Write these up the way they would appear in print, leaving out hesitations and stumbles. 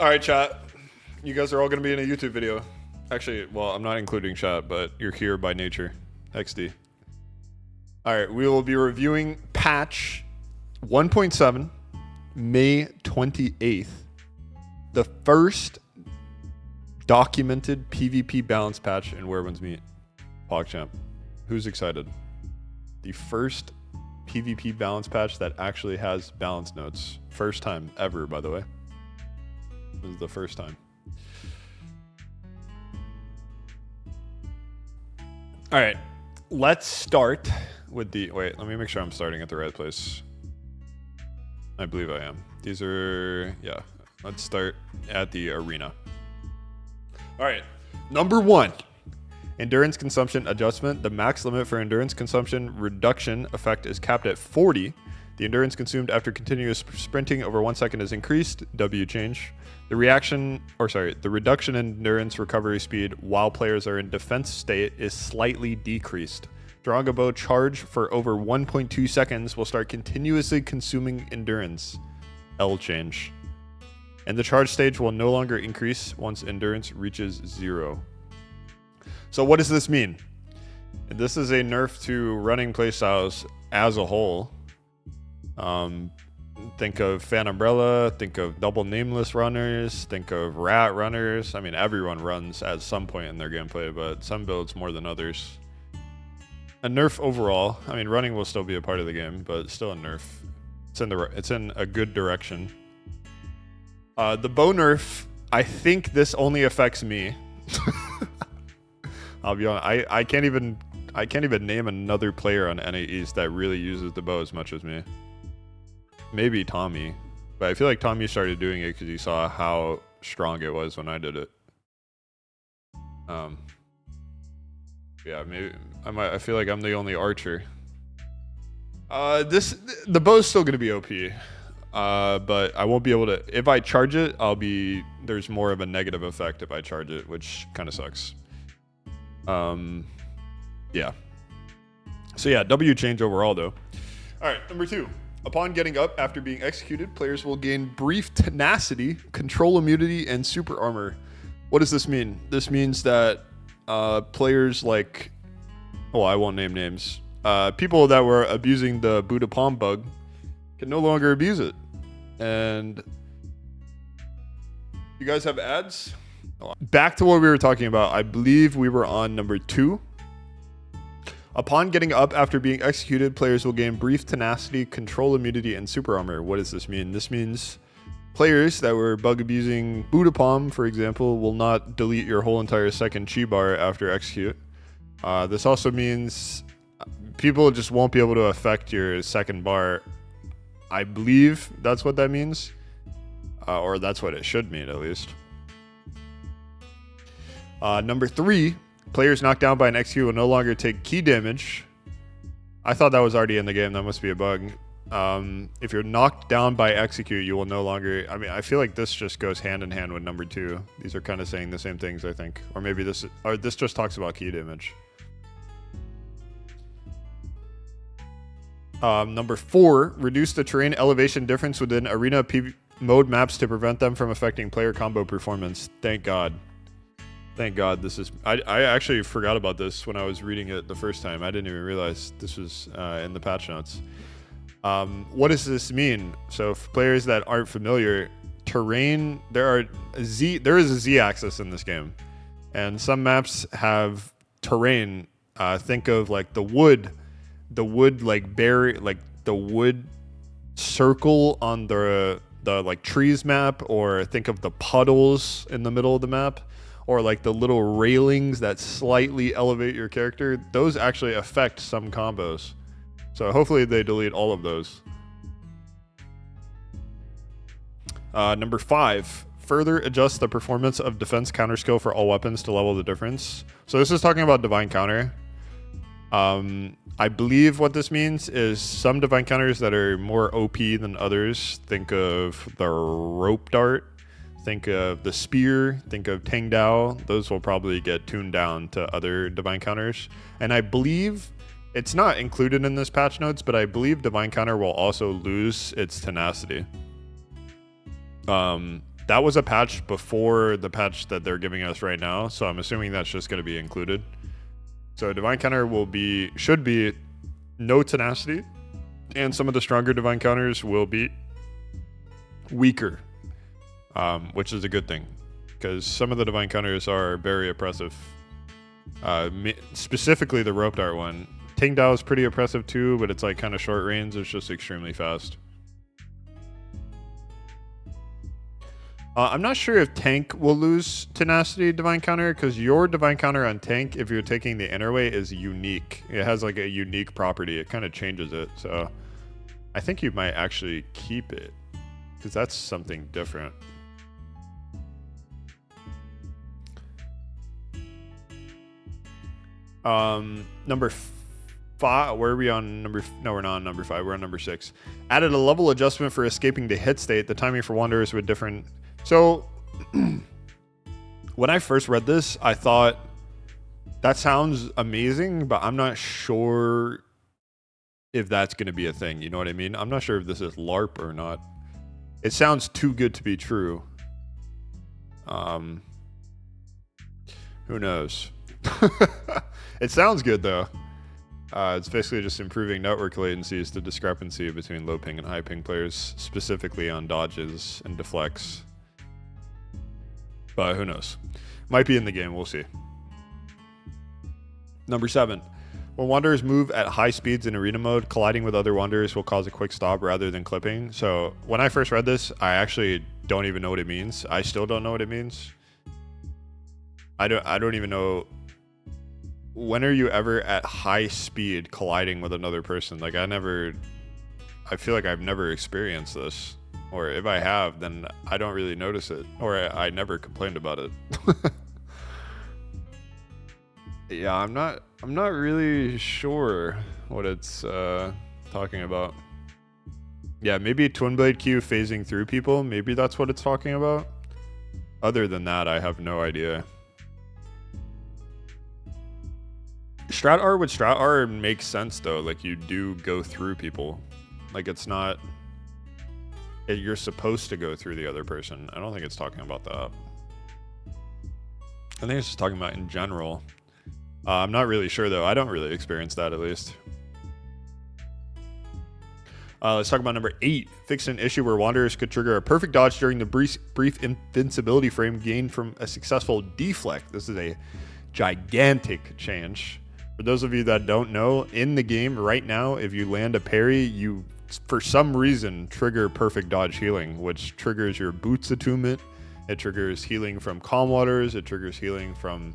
All right, chat. You guys are all going to be in a YouTube video. Actually, well, I'm not including chat, but you're here by nature. XD. All right, we will be reviewing patch 1.7, May 28th. The first documented PvP balance patch in Where Winds Meet. PogChamp. Who's excited? The first PvP balance patch that actually has balance notes. First time ever, by the way. This is the first time. All right, let's start with the, wait, let me make sure I'm starting at the right place. I believe I am. These are, yeah, let's start at the arena. All right, number one, endurance consumption adjustment. The max limit for endurance consumption reduction effect is capped at 40. The endurance consumed after continuous sprinting over 1 second is increased. W change. The reduction in endurance recovery speed while players are in defense state is slightly decreased. Drawing a bow charge for over 1.2 seconds will start continuously consuming endurance. L change. And the charge stage will no longer increase once endurance reaches 0. So what does this mean? This is a nerf to running playstyles as a whole. Think of Fan Umbrella, think of double nameless runners, think of rat runners. I mean, everyone runs at some point in their gameplay, but some builds more than others. A nerf overall. I mean, running will still be a part of the game, but it's still a nerf. It's in a good direction. The bow nerf, I think this only affects me. I'll be honest. I can't even name another player on NA East that really uses the bow as much as me. Maybe Tommy, but I feel like Tommy started doing it because he saw how strong it was when I did it. Yeah, maybe I feel like I'm the only archer. The bow's still gonna be OP, but I won't be able to. If I charge it, there's more of a negative effect if I charge it, which kind of sucks. Yeah. So yeah, W change overall though. All right, number 2. Upon getting up after being executed, players will gain brief tenacity, control immunity, and super armor. What does this mean? This means that players like, well, I won't name names. People that were abusing the Buddha Palm bug can no longer abuse it. And you guys have ads? Back to what we were talking about. I believe we were on number 2. Upon getting up after being executed, players will gain brief tenacity, control immunity, and super armor. What does this mean? This means players that were bug abusing Buddha Palm, for example, will not delete your whole entire second chi bar after execute. This also means people just won't be able to affect your second bar. I believe that's what that means, or that's what it should mean at least. Number 3. Players knocked down by an execute will no longer take key damage. I thought that was already in the game. That must be a bug. If you're knocked down by execute, you will no longer... I mean, I feel like this just goes hand in hand with number 2. These are kind of saying the same things, I think. Or maybe this just talks about key damage. Number 4, reduce the terrain elevation difference within arena mode maps to prevent them from affecting player combo performance. Thank God. Thank God this is... I actually forgot about this when I was reading it the first time. I didn't even realize this was in the patch notes. What does this mean? So for players that aren't familiar, terrain... There is a Z-axis in this game. And some maps have terrain. Think of like the wood like the wood circle on the like trees map, or think of the puddles in the middle of the map. Or like the little railings that slightly elevate your character. Those actually affect some combos. So hopefully they delete all of those. Number 5, further adjust the performance of defense counter skill for all weapons to level the difference. So this is talking about divine counter. I believe what this means is some divine counters that are more OP than others. Think of the rope dart. Think of the spear, think of Tang Dao. Those will probably get tuned down to other divine counters. And I believe, it's not included in this patch notes, but I believe divine counter will also lose its tenacity. That was a patch before the patch that they're giving us right now, so I'm assuming that's just going to be included. So divine counter should be no tenacity, and some of the stronger divine counters will be weaker, which is a good thing, because some of the divine counters are very oppressive. Specifically the rope dart one. Ting Dao is pretty oppressive too, but it's like kind of short range. It's just extremely fast. I'm not sure if tank will lose tenacity divine counter, because your divine counter on tank, if you're taking the inner way, is unique. It has like a unique property. It kind of changes it. So I think you might actually keep it, because that's something different. Number 5. Where are we on number? No, we're not on number 5. We're on number 6. Added a level adjustment for escaping the hit state. The timing for wanderers with different. So when I first read this, I thought that sounds amazing, but I'm not sure if that's going to be a thing. You know what I mean? I'm not sure if this is LARP or not. It sounds too good to be true. Who knows? It sounds good though. It's basically just improving network latency is the discrepancy between low ping and high ping players, specifically on dodges and deflects. But who knows? Might be in the game, we'll see. Number 7. When wanderers move at high speeds in arena mode, colliding with other wanderers will cause a quick stop rather than clipping. So when I first read this, I actually don't even know what it means. I still don't know what it means. I don't even know. When are you ever at high speed colliding with another person? Like I feel like I've never experienced this. Or if I have, then I don't really notice it. Or I never complained about it. Yeah, I'm not really sure what it's talking about. Yeah, maybe Twin Blade Q phasing through people. Maybe that's what it's talking about. Other than that, I have no idea. Strat R with Strat R makes sense though. Like you do go through people. Like it's not. You're supposed to go through the other person. I don't think it's talking about that. I think it's just talking about in general. I'm not really sure though. I don't really experience that at least. Let's talk about number 8. Fix an issue where wanderers could trigger a perfect dodge during the brief invincibility frame gained from a successful deflect. This is a gigantic change. For those of you that don't know, in the game right now, if you land a parry, you for some reason trigger perfect dodge healing, which triggers your boots attunement. It triggers healing from calm waters. It triggers healing from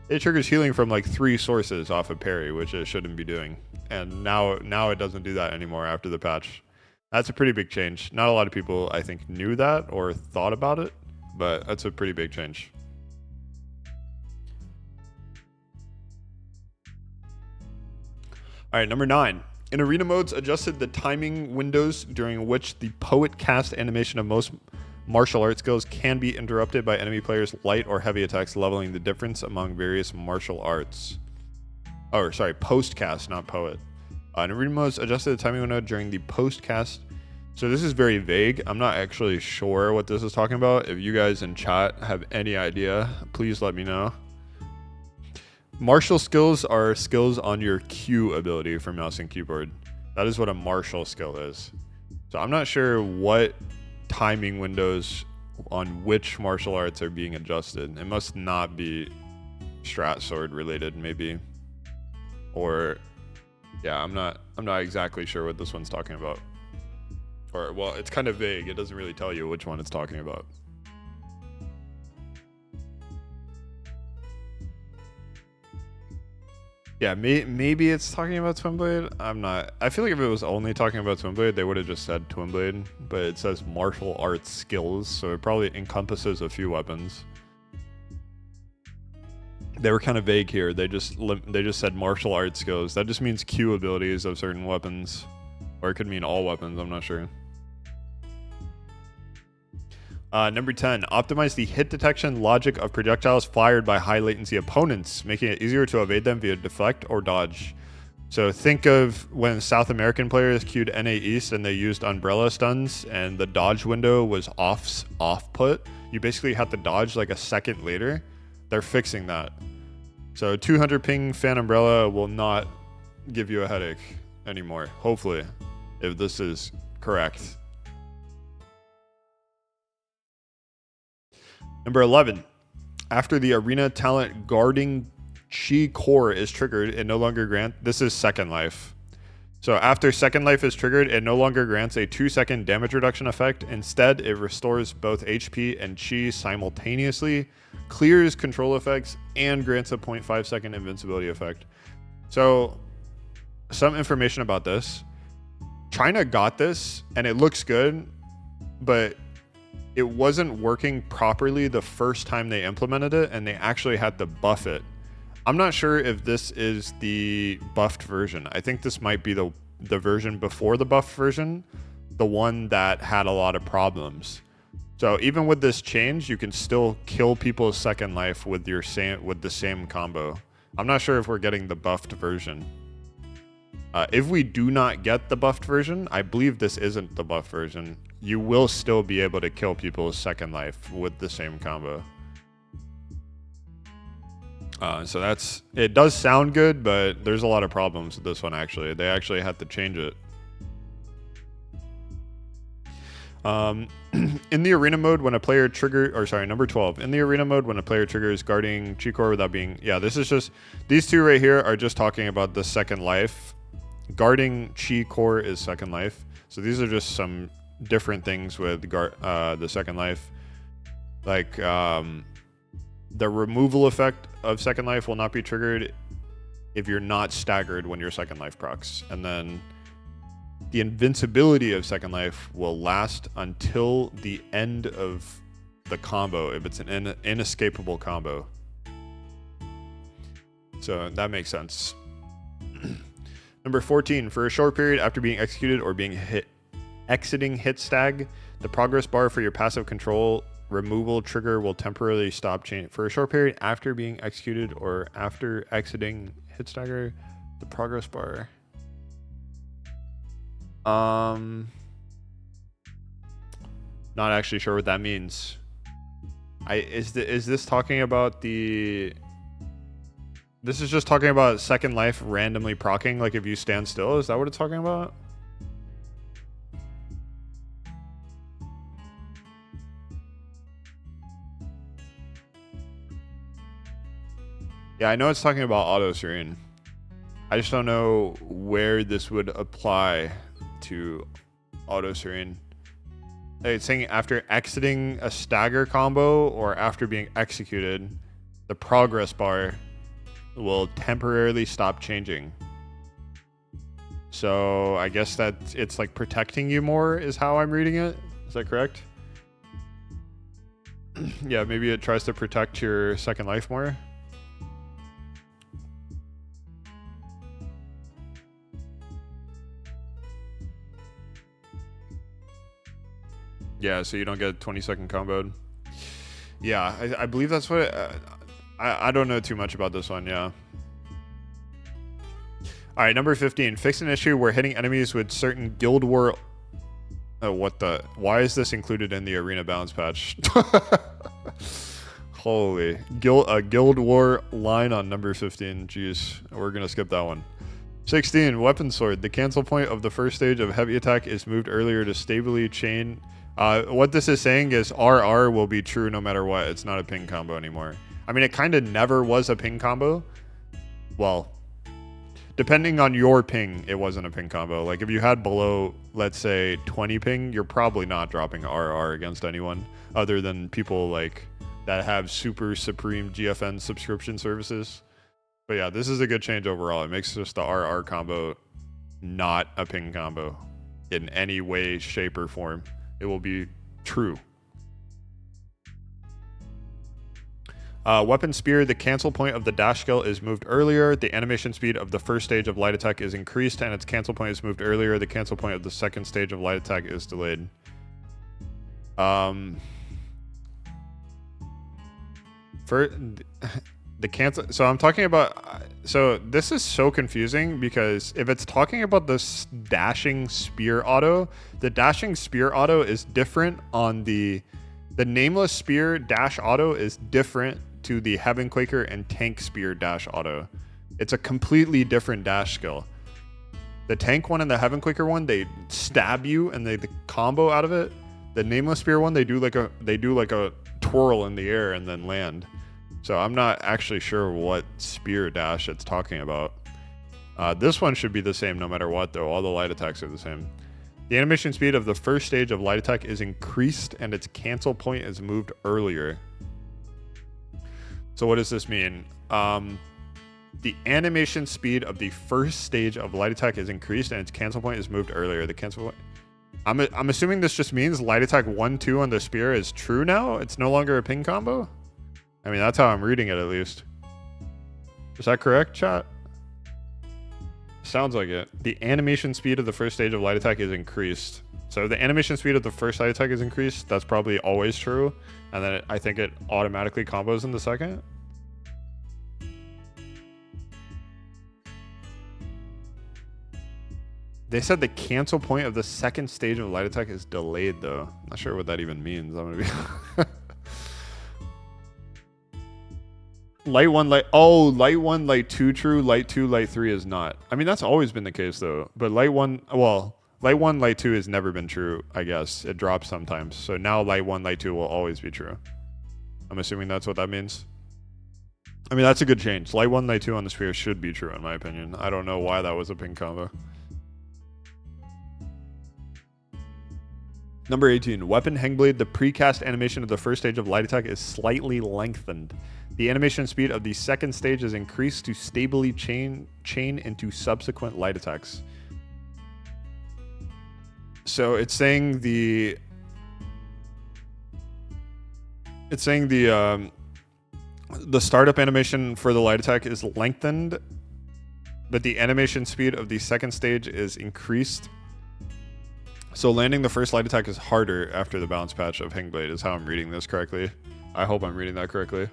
like 3 sources off of parry, which it shouldn't be doing. And now it doesn't do that anymore after the patch. That's a pretty big change. Not a lot of people, I think, knew that or thought about it, but that's a pretty big change. All right, number 9. In arena modes, adjusted the timing windows during which the poet cast animation of most martial art skills can be interrupted by enemy players' light or heavy attacks, leveling the difference among various martial arts. Oh, sorry, post cast, not poet. In arena modes, adjusted the timing window during the post cast. So this is very vague. I'm not actually sure what this is talking about. If you guys in chat have any idea, please let me know. Martial skills are skills on your Q ability for mouse and keyboard. That is what a martial skill is. So I'm not sure what timing windows on which martial arts are being adjusted. It must not be strat sword related, maybe. Or yeah, I'm not exactly sure what this one's talking about. Or well, it's kind of vague. It doesn't really tell you which one it's talking about. Yeah, maybe it's talking about Twin Blade. I feel like if it was only talking about Twin Blade, they would have just said Twin Blade. But it says martial arts skills, so it probably encompasses a few weapons. They were kind of vague here. They just said martial arts skills. That just means Q abilities of certain weapons. Or it could mean all weapons, I'm not sure. Number 10, optimize the hit detection logic of projectiles fired by high latency opponents, making it easier to evade them via deflect or dodge. So think of when South American players queued NA East and they used umbrella stuns and the dodge window was off put. You basically had to dodge like a second later. They're fixing that. So 200 ping fan umbrella will not give you a headache anymore, hopefully, if this is correct. Number 11. After the arena talent guarding Chi core is triggered, it no longer grants. This is Second Life. So after Second Life is triggered, it no longer grants a 2-second damage reduction effect. Instead, it restores both HP and Chi simultaneously, clears control effects, and grants a 0.5-second invincibility effect. So some information about this. China got this, and it looks good, but it wasn't working properly the first time they implemented it, and they actually had to buff it. I'm not sure if this is the buffed version. I think this might be the version before the buffed version, the one that had a lot of problems. So even with this change, you can still kill people's Second Life with the same combo. I'm not sure if we're getting the buffed version. If we do not get the buffed version, I believe this isn't the buffed version. You will still be able to kill people's Second Life with the same combo. So it does sound good, but there's a lot of problems with this one actually. They actually had to change it. In the arena mode, when a player number 12. In the arena mode, when a player triggers guarding Chi core without being, this is just, these two right here are just talking about the Second Life. Guarding Chi core is Second Life. So these are just some different things with the Second Life. Like, the removal effect of Second Life will not be triggered if you're not staggered when your Second Life procs. And then the invincibility of Second Life will last until the end of the combo if it's an inescapable combo. So that makes sense. Number 14, for a short period after being executed or being exiting hit stag, the progress bar for your passive control removal trigger will temporarily stop changing. For a short period after being executed or after exiting hit stagger, the progress bar. Not actually sure what that means. Is this talking about the... This is just talking about Second Life randomly proccing, like if you stand still? Is that what it's talking about? Yeah, I know it's talking about auto serene. I just don't know where this would apply to auto serene. It's saying after exiting a stagger combo or after being executed, the progress bar will temporarily stop changing. So I guess that it's like protecting you more is how I'm reading it. Is that correct? Yeah, maybe it tries to protect your Second Life more. Yeah, so you don't get 20-second comboed. Yeah, I believe that's what I don't know too much about this one, yeah. All right, number 15. Fix an issue where hitting enemies with certain Guild War... Oh, what the... Why is this included in the arena balance patch? Holy. Guild War line on number 15. Jeez, we're going to skip that one. 16. Weapon Sword. The cancel point of the first stage of heavy attack is moved earlier to stably chain... what this is saying is RR will be true no matter what. It's not a ping combo anymore. I mean, it kind of never was a ping combo. Well, depending on your ping, it wasn't a ping combo. Like if you had below, let's say 20 ping, you're probably not dropping RR against anyone other than people like that have super supreme GFN subscription services. But yeah, this is a good change overall. It makes just the RR combo not a ping combo in any way, shape, or form. It will be true. Weapon Spear, the cancel point of the dash skill is moved earlier. The animation speed of the first stage of light attack is increased and its cancel point is moved earlier. The cancel point of the second stage of light attack is delayed. For the cancel, so I'm talking about So this is so confusing because if it's talking about this dashing spear auto, the dashing spear auto is different on the nameless spear dash auto is different to the Heaven Quaker and tank spear dash auto. It's a completely different dash skill. The tank one and the Heaven Quaker one, they stab you and they combo out of it. The nameless spear one, they do like a twirl in the air and then land. So I'm not actually sure what spear dash it's talking about. This one should be the same no matter what though. All the light attacks are the same. The animation speed of the first stage of light attack is increased and its cancel point is moved earlier. So what does this mean? The animation speed of the first stage of light attack is increased and its cancel point is moved earlier. The cancel point... I'm assuming this just means light attack 1-2 on the spear is true now? It's no longer a ping combo? I mean, that's how I'm reading it at least. Is that correct, chat? Sounds like it. The animation speed of the first stage of light attack is increased. So if the animation speed of the first light attack is increased, that's probably always true. And then I think it automatically combos in the second. They said the cancel point of the second stage of light attack is delayed though. Not sure what that even means. I'm gonna be Light 1, light 1, light 2 true, light 2, light 3 is not. I mean, that's always been the case though. But light 1, light 2 has never been true, I guess. It drops sometimes. So now light 1, light 2 will always be true. I'm assuming that's what that means. I mean, that's a good change. Light 1, light 2 on the sphere should be true in my opinion. I don't know why that was a ping combo. Number 18, Weapon Hangblade. The precast animation of the first stage of light attack is slightly lengthened. The animation speed of the second stage is increased to stably chain into subsequent light attacks. So it's saying the startup animation for the light attack is lengthened, but the animation speed of the second stage is increased. So landing the first light attack is harder after the balance patch of Hangblade is how I'm reading this correctly. I hope I'm reading that correctly.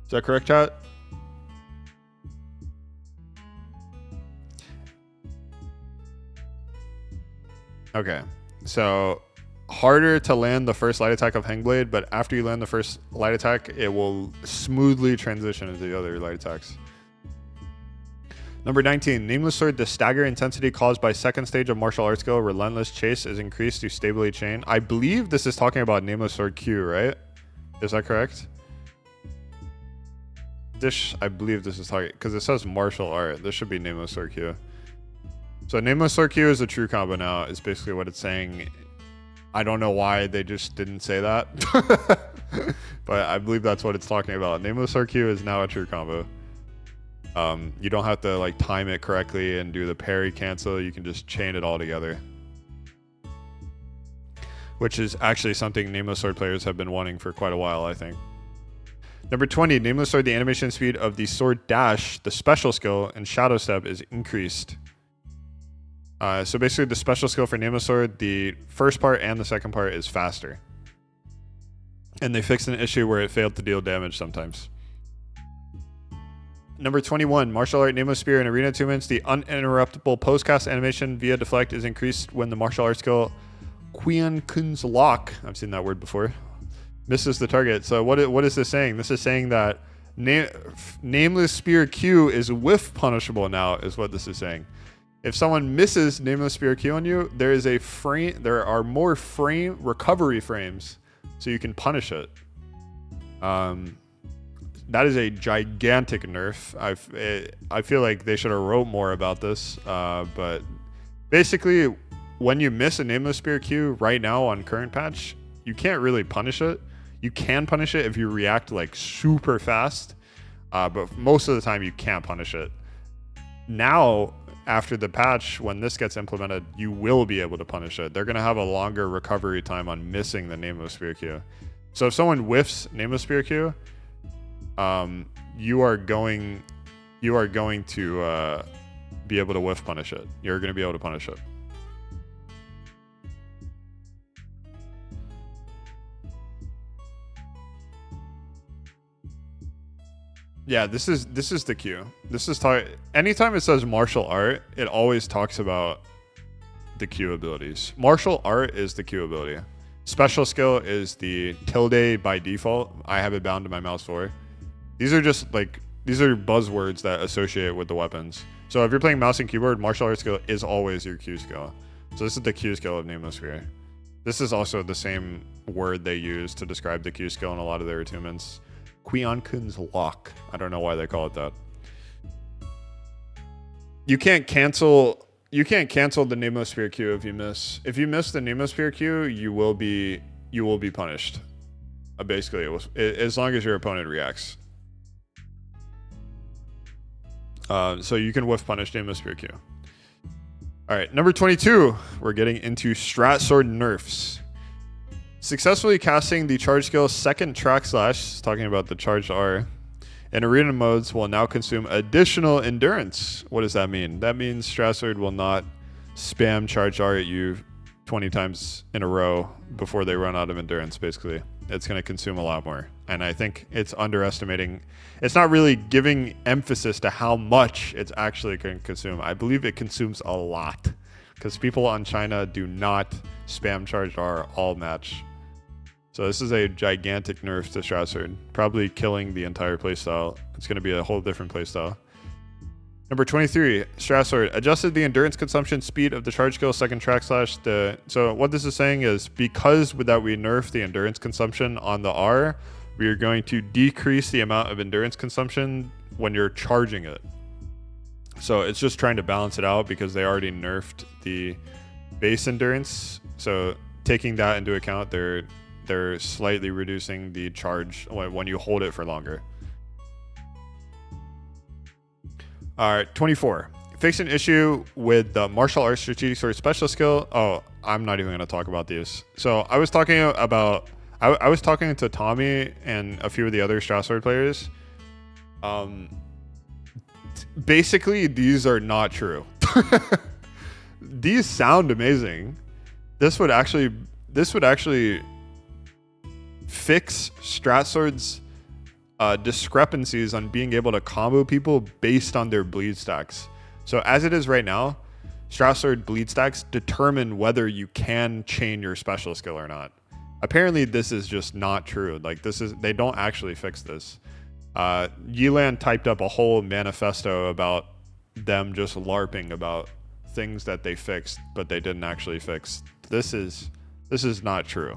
Is that correct, chat? Okay, so harder to land the first light attack of Hangblade, but after you land the first light attack, it will smoothly transition into the other light attacks. Number 19, Nameless Sword. The stagger intensity caused by second stage of martial arts skill Relentless Chase is increased to stably chain. I believe this is talking about Nameless Sword Q, right? Is that correct? I believe this is talking, because it says martial art. This should be Nameless Sword Q. So Nameless Sword Q is a true combo now, is basically what it's saying. I don't know why they just didn't say that. But I believe that's what it's talking about. Nameless Sword Q is now a true combo. You don't have to like time it correctly and do the parry cancel. You can just chain it all together. Which is actually something Nameless Sword players have been wanting for quite a while, I think. Number 20, Nameless Sword. The animation speed of the sword dash, the special skill, and shadow step is increased. So basically the special skill for Nameless Sword, the first part and the second part is faster. And they fixed an issue where it failed to deal damage sometimes. Number 21, Martial Art Nameless Spear in Arena Attunements. The uninterruptible postcast animation via deflect is increased when the martial art skill Qian Kun's Lock, I've seen that word before, misses the target. So what is this saying? This is saying that Nameless Spear Q is whiff punishable now, is what this is saying. If someone misses Nameless Spear Q on you, there are more frame recovery frames, so you can punish it. That is a gigantic nerf. I feel like they should have wrote more about this. But basically, when you miss a Nameless Spear Q right now on current patch, you can't really punish it. You can punish it if you react like super fast, but most of the time you can't punish it. Now, after the patch, when this gets implemented, you will be able to punish it. They're going to have a longer recovery time on missing the Nameless Spear Q. So if someone whiffs Nameless Spear Q, you are going to be able to whiff punish it. You're going to be able to punish it. Yeah, this is the Q. This is anytime it says martial art, it always talks about the Q abilities. Martial art is the Q ability. Special skill is the tilde by default. I have it bound to my mouse for. These are just like, these are buzzwords that associate with the weapons. So if you're playing mouse and keyboard, martial art skill is always your Q skill. So this is the Q skill of Nemosphere. This is also the same word they use to describe the Q skill in a lot of their attunements. Quionkun's Lock. I don't know why they call it that. You can't cancel the Nemosphere Q if you miss. If you miss the Nemosphere Q, you will be punished. Basically, as long as your opponent reacts. So you can whiff punish Nemosphere Q. All right, number 22. We're getting into Strat Sword nerfs. Successfully casting the charge skill second track slash, talking about the charged R, in arena modes will now consume additional endurance. What does that mean? That means Strat Sword will not spam charged R at you 20 times in a row before they run out of endurance, basically. It's going to consume a lot more. And I think it's underestimating. It's not really giving emphasis to how much it's actually going to consume. I believe it consumes a lot because people on China do not spam charged R all match. So this is a gigantic nerf to Strat Sword, probably killing the entire playstyle. It's going to be a whole different playstyle. Number 23, Strat Sword adjusted the endurance consumption speed of the charge skill second track slash. So what this is saying is because with that we nerf the endurance consumption on the R, we are going to decrease the amount of endurance consumption when you're charging it. So it's just trying to balance it out because they already nerfed the base endurance. So taking that into account, they're slightly reducing the charge when you hold it for longer. All right, 24. Fix an issue with the martial arts strategic sword special skill. Oh, I'm not even going to talk about these. So I was talking about, I was talking to Tommy and a few of the other Strat Sword players. Basically, these are not true. These sound amazing. This would actually fix Strat Sword's discrepancies on being able to combo people based on their bleed stacks. So as it is right now, Strat Sword bleed stacks determine whether you can chain your special skill or not. Apparently this is just not true. Like they don't actually fix this. Yilan typed up a whole manifesto about them just LARPing about things that they fixed, but they didn't actually fix. This is not true.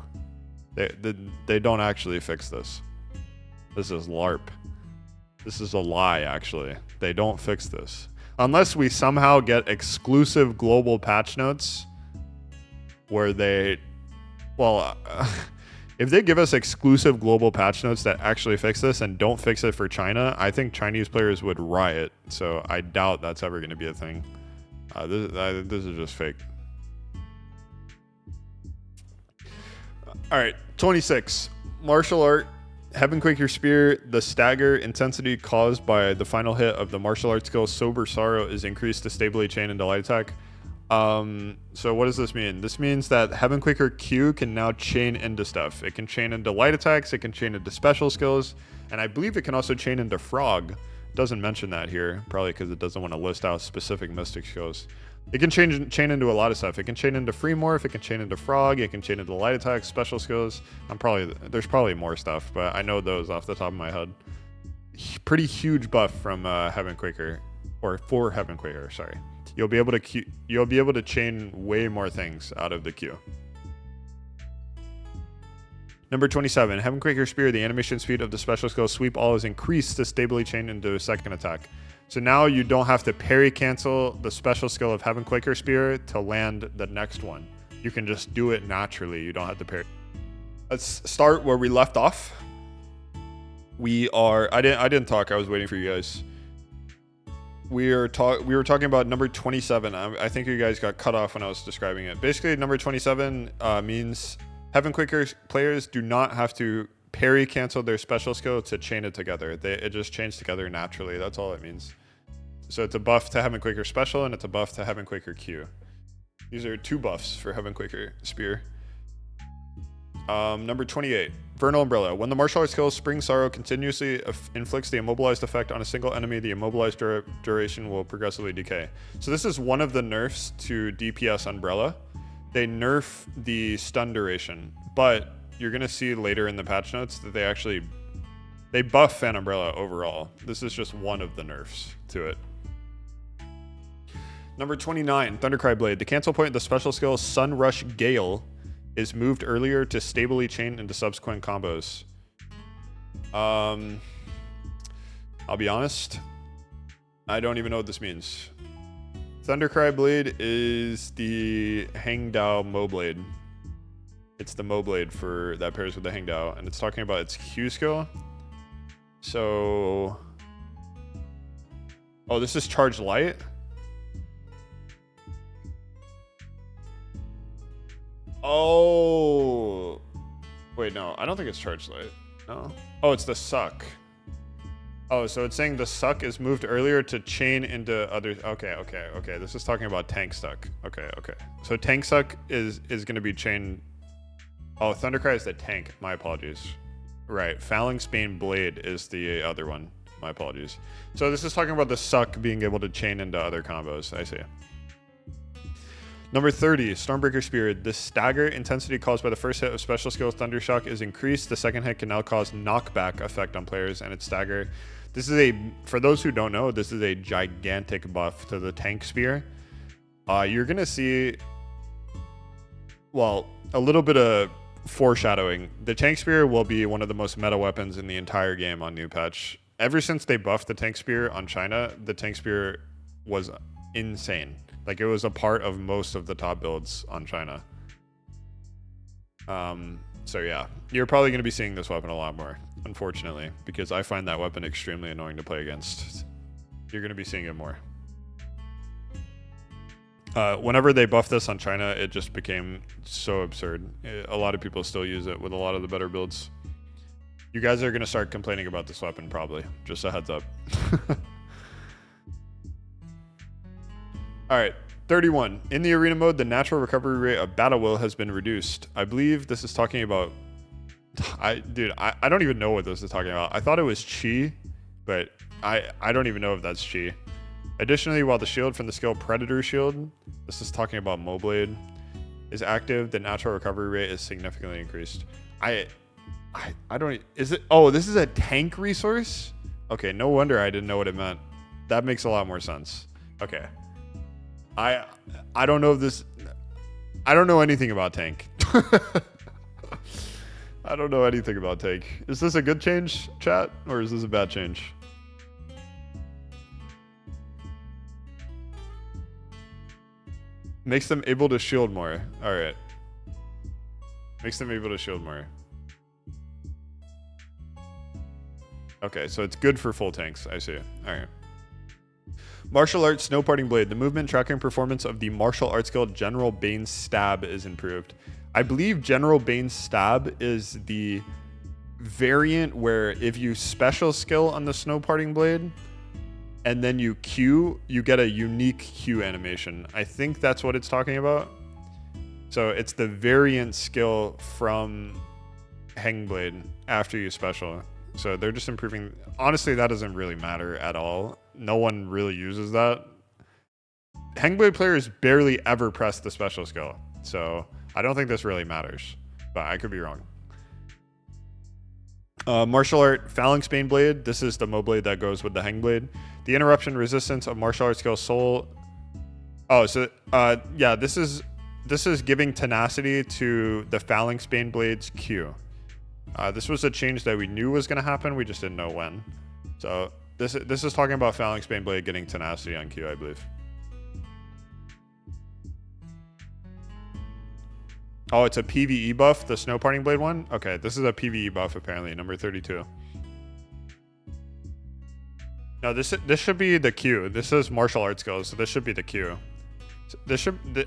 They don't actually fix this. This is LARP. This is a lie, actually. They don't fix this. Unless we somehow get exclusive global patch notes where they... Well, if they give us exclusive global patch notes that actually fix this and don't fix it for China, I think Chinese players would riot. So I doubt that's ever going to be a thing. This is just fake. All right, 26. Martial art. Heaven Quake Your Spear, the stagger intensity caused by the final hit of the martial arts skill Sober Sorrow is increased to stably chain into light attack. So what does this mean? This means that Heaven Quaker Q can now chain into stuff. It can chain into light attacks, it can chain into special skills, and I believe it can also chain into Frog. It doesn't mention that here, probably because it doesn't want to list out specific mystic skills. It can chain into a lot of stuff. It can chain into Free Morph, it can chain into Frog, it can chain into light attacks, special skills. There's probably more stuff, but I know those off the top of my head. Pretty huge buff from Heaven Quaker, or for Heaven Quaker, sorry. You'll be able to chain way more things out of the Q. Number 27, Heaven Quaker Spear, the animation speed of the special skill Sweep All is increased to stably chain into a second attack. So now you don't have to parry cancel the special skill of Heaven Quaker Spear to land the next one. You can just do it naturally. You don't have to parry. Let's start where we left off. I didn't talk. I was waiting for you guys. We were talking about number 27. I think you guys got cut off when I was describing it. Basically, number 27 means Heaven Quaker players do not have to parry cancel their special skill to chain it together. It just chains together naturally. That's all it means. So it's a buff to Heaven Quaker Special, and it's a buff to Heaven Quaker Q. These are two buffs for Heaven Quaker Spear. Number 28. Vernal Umbrella. When the martial arts skill Spring Sorrow continuously inflicts the immobilized effect on a single enemy, the immobilized duration will progressively decay. So this is one of the nerfs to DPS Umbrella. They nerf the stun duration, but you're going to see later in the patch notes that they buff Fan Umbrella overall. This is just one of the nerfs to it. Number 29, Thundercry Blade. The cancel point of the special skill Sun Rush Gale is moved earlier to stably chain into subsequent combos. I'll be honest, I don't even know what this means. Thundercry Blade is the Hangdao Mo Blade. It's the Mo Blade for that pairs with the Hangdao, and it's talking about its Q skill. So, oh, this is Charge Light. Oh, wait, no, I don't think it's Charge Light. No. Oh, it's the Suck. Oh, so it's saying the Suck is moved earlier to chain into other. Okay. This is talking about Tank Suck. Okay. So Tank Suck is going to be chained. Oh, Thundercry is the tank. My apologies. Right. Phalanx Bane Blade is the other one. My apologies. So this is talking about the Suck being able to chain into other combos. I see. Number 30, Stormbreaker Spirit. The stagger intensity caused by the first hit of special skill Thundershock is increased. The second hit can now cause knockback effect on players and its stagger. This is for those who don't know, this is a gigantic buff to the Tank Spear. You're going to see, well, a little bit of foreshadowing. The Tank Spear will be one of the most meta weapons in the entire game on new patch. Ever since they buffed the Tank Spear on China, the Tank Spear was insane. Like, it was a part of most of the top builds on China. So yeah, you're probably going to be seeing this weapon a lot more, unfortunately, because I find that weapon extremely annoying to play against. You're going to be seeing it more. Whenever they buffed this on China, it just became so absurd. A lot of people still use it with a lot of the better builds. You guys are going to start complaining about this weapon, probably. Just a heads up. All right, 31. In the arena mode, the natural recovery rate of Battle Will has been reduced. I believe this is talking about... I don't even know what this is talking about. I thought it was Chi, but I don't even know if that's Chi. Additionally, while the shield from the skill Predator Shield, this is talking about Mo Blade, is active, the natural recovery rate is significantly increased. I don't... Is it... Oh, this is a tank resource? Okay, no wonder I didn't know what it meant. That makes a lot more sense. Okay. I don't know if this... I don't know anything about tank. I don't know anything about tank. Is this a good change, chat? Or is this a bad change? Makes them able to shield more. Alright. Makes them able to shield more. Okay, so it's good for full tanks. I see. Alright. Martial Arts Snow Parting Blade. The movement tracking performance of the martial arts skill General Bane's Stab is improved. I believe General Bane's Stab is the variant where if you special skill on the Snow Parting Blade and then you Q, you get a unique Q animation. I think that's what it's talking about. So it's the variant skill from Hangblade after you special. So they're just improving. Honestly, that doesn't really matter at all. No one really uses that. Hangblade players barely ever press the special skill. So I don't think this really matters, but I could be wrong. Martial Art Phalanx Bane Blade. This is the Mo Blade that goes with the Hangblade. The interruption resistance of martial art skill Soul. Oh, so yeah, this is giving tenacity to the Phalanx Bane Blade's Q. This was a change that we knew was going to happen. We just didn't know when. So this is talking about Phalanx Bane Blade getting tenacity on Q, I believe. Oh, it's a PvE buff, the Snow Parting Blade one? Okay, this is a PvE buff, apparently, number 32. No, this should be the Q. This is martial arts skills, so this should be the Q.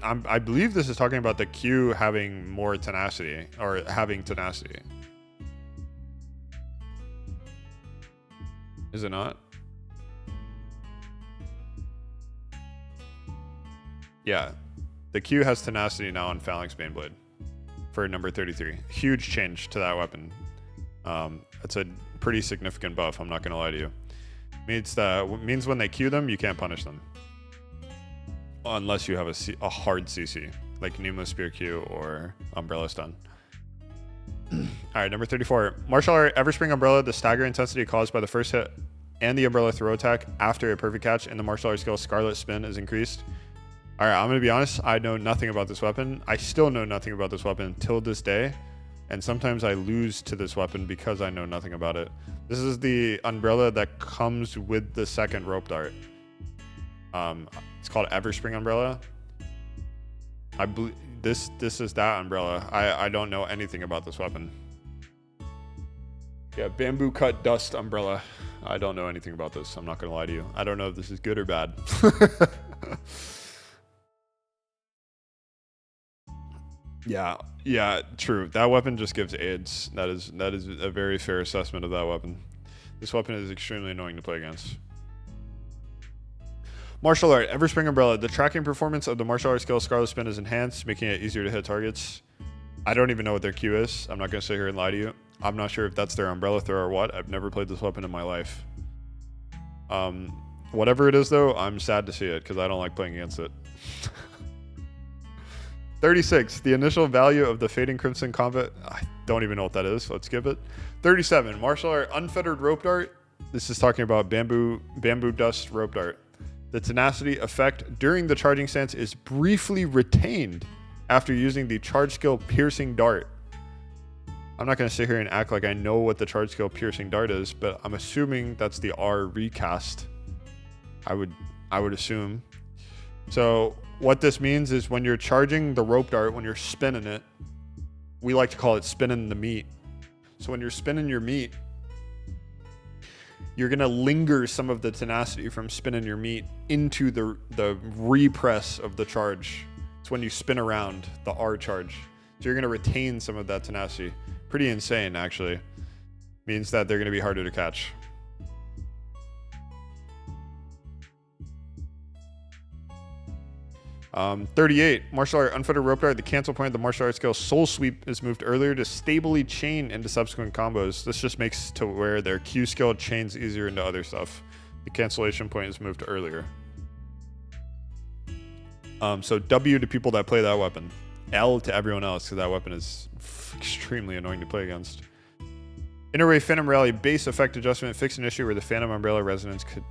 I believe this is talking about the Q having more tenacity, or having tenacity. Is it not? Yeah. The Q has tenacity now on Phalanx Bane Blade for number 33. Huge change to that weapon. That's a pretty significant buff, I'm not going to lie to you. Means when they Q them, you can't punish them. Unless you have a hard CC, like Nemo Spear Q or Umbrella Stun. Alright, number 34. Martial Art Everspring Umbrella. The stagger intensity caused by the first hit and the Umbrella throw attack after a perfect catch in the martial art skill Scarlet Spin is increased. Alright, I'm going to be honest. I know nothing about this weapon. I still know nothing about this weapon till this day. And sometimes I lose to this weapon because I know nothing about it. This is the Umbrella that comes with the second Rope Dart. It's called Everspring Umbrella. I believe this is that umbrella. I don't know anything about this weapon. Yeah, Bamboo Cut Dust Umbrella. I don't know anything about this. I'm not gonna lie to you. I don't know if this is good or bad. Yeah, true. That weapon just gives AIDS. That is a very fair assessment of that weapon. This weapon is extremely annoying to play against. Martial Art, Everspring Umbrella. The tracking performance of the martial art skill Scarlet Spin is enhanced, making it easier to hit targets. I don't even know what their Q is. I'm not going to sit here and lie to you. I'm not sure if that's their Umbrella Throw or what. I've never played this weapon in my life. Whatever it is, though, I'm sad to see it because I don't like playing against it. 36. The initial value of the Fading Crimson Combat. I don't even know what that is. Let's skip it. 37. Martial Art, Unfettered Rope Dart. This is talking about Bamboo Dust Rope Dart. The tenacity effect during the charging stance is briefly retained after using the charge skill Piercing Dart. I'm not going to sit here and act like I know what the charge skill Piercing Dart is, but I'm assuming that's the R recast. I would assume. So what this means is when you're charging the rope dart, when you're spinning it, we like to call it spinning the meat. So when you're spinning your meat, you're going to linger some of the tenacity from spinning your meat into the repress of the charge. It's when you spin around the R charge. So you're going to retain some of that tenacity. Pretty insane, actually. Means that they're going to be harder to catch. Um, 38. Martial Art Unfettered Rope Dart. The cancel point of the martial art skill Soul Sweep is moved earlier to stably chain into subsequent combos. This just makes to where their Q skill chains easier into other stuff. The cancellation point is moved earlier. So W to people that play that weapon. L to everyone else because that weapon is extremely annoying to play against. Interwave Phantom Rally base effect adjustment. Fix an issue where the Phantom Umbrella resonance could...